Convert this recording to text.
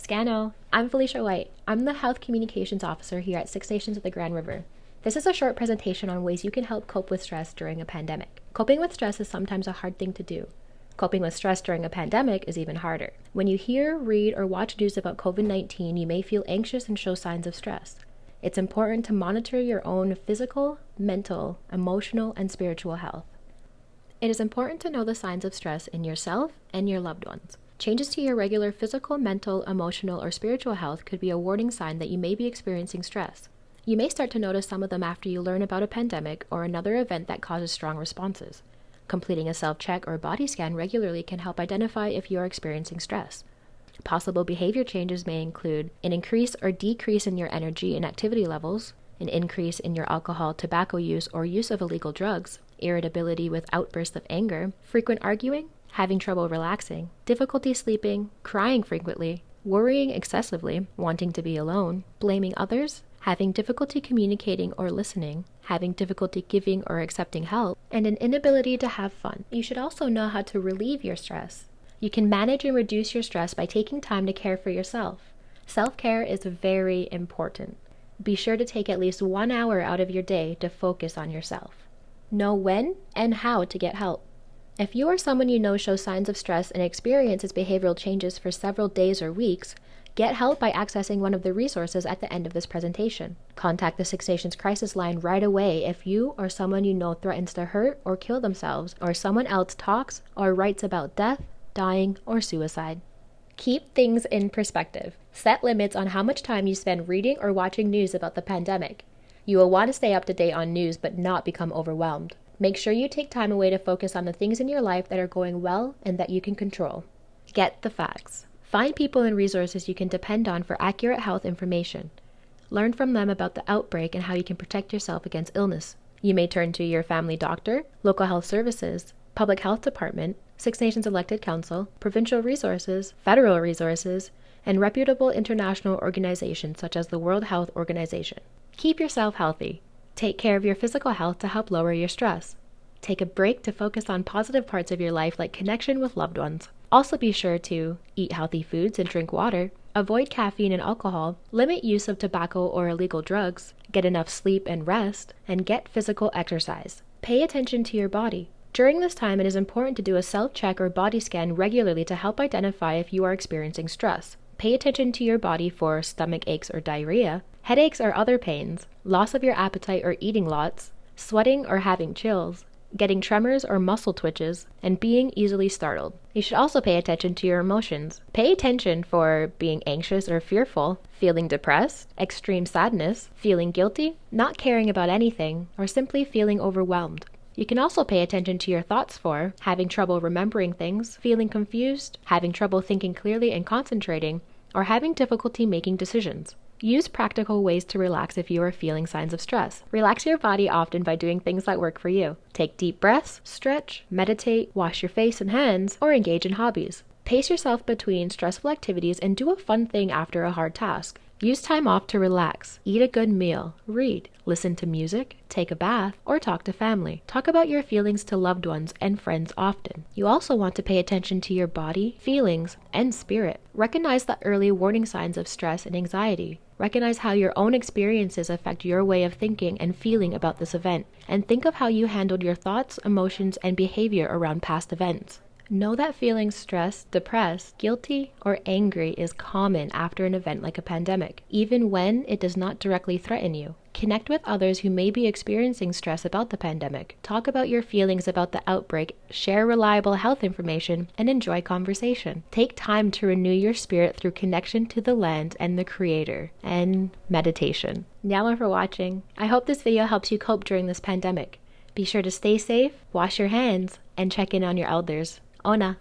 Scano. I'm Felicia White. I'm the Health Communications Officer here at 6 Stations of the Grand River. This is a short presentation on ways you can help cope with stress during a pandemic. Coping with stress is sometimes a hard thing to do. Coping with stress during a pandemic is even harder. When you hear, read, or watch news about COVID-19, you may feel anxious and show signs of stress. It's important to monitor your own physical, mental, emotional, and spiritual health. It is important to know the signs of stress in yourself and your loved ones. Changes to your regular physical, mental, emotional, or spiritual health could be a warning sign that you may be experiencing stress. You may start to notice some of them after you learn about a pandemic or another event that causes strong responses. Completing a self-check or body scan regularly can help identify if you are experiencing stress. Possible behavior changes may include an increase or decrease in your energy and activity levels, an increase in your alcohol, tobacco use, or use of illegal drugs, irritability with outbursts of anger, frequent arguing, having trouble relaxing, difficulty sleeping, crying frequently, worrying excessively, wanting to be alone, blaming others, having difficulty communicating or listening, having difficulty giving or accepting help, and an inability to have fun. You should also know how to relieve your stress. You can manage and reduce your stress by taking time to care for yourself. Self-care is very important. Be sure to take at least 1 hour out of your day to focus on yourself. Know when and how to get help. If you or someone you know shows signs of stress and experiences behavioral changes for several days or weeks, get help by accessing one of the resources at the end of this presentation. Contact the 6 Stations Crisis Line right away if you or someone you know threatens to hurt or kill themselves, or someone else talks or writes about death, dying, or suicide. Keep things in perspective. Set limits on how much time you spend reading or watching news about the pandemic. You will want to stay up to date on news but not become overwhelmed. Make sure you take time away to focus on the things in your life that are going well and that you can control. Get the facts. Find people and resources you can depend on for accurate health information. Learn from them about the outbreak and how you can protect yourself against illness. You may turn to your family doctor, local health services, public health department, 6 Nations elected council, provincial resources, federal resources, and reputable international organizations such as the World Health Organization. Keep yourself healthy. Take care of your physical health to help lower your stress. Take a break to focus on positive parts of your life like connection with loved ones. Also be sure to eat healthy foods and drink water, avoid caffeine and alcohol, limit use of tobacco or illegal drugs, get enough sleep and rest, and get physical exercise. Pay attention to your body. During this time, it is important to do a self-check or body scan regularly to help identify if you are experiencing stress. Pay attention to your body for stomach aches or diarrhea, headaches or other pains, loss of your appetite or eating lots, sweating or having chills, getting tremors or muscle twitches, and being easily startled. You should also pay attention to your emotions. Pay attention for being anxious or fearful, feeling depressed, extreme sadness, feeling guilty, not caring about anything, or simply feeling overwhelmed. You can also pay attention to your thoughts for having trouble remembering things, feeling confused, having trouble thinking clearly and concentrating, or having difficulty making decisions. Use practical ways to relax if you are feeling signs of stress. Relax your body often by doing things that work for you. Take deep breaths, stretch, meditate, wash your face and hands, or engage in hobbies. Pace yourself between stressful activities and do a fun thing after a hard task. Use time off to relax, eat a good meal, read, listen to music, take a bath, or talk to family. Talk about your feelings to loved ones and friends often. You also want to pay attention to your body, feelings, and spirit. Recognize the early warning signs of stress and anxiety. Recognize how your own experiences affect your way of thinking and feeling about this event, and think of how you handled your thoughts, emotions, and behavior around past events. Know that feeling stressed, depressed, guilty, or angry is common after an event like a pandemic, even when it does not directly threaten you. Connect with others who may be experiencing stress about the pandemic. Talk about your feelings about the outbreak, share reliable health information, and enjoy conversation. Take time to renew your spirit through connection to the land and the Creator, and meditation. Nyama for watching. I hope this video helps you cope during this pandemic. Be sure to stay safe, wash your hands, and check in on your elders. Ona.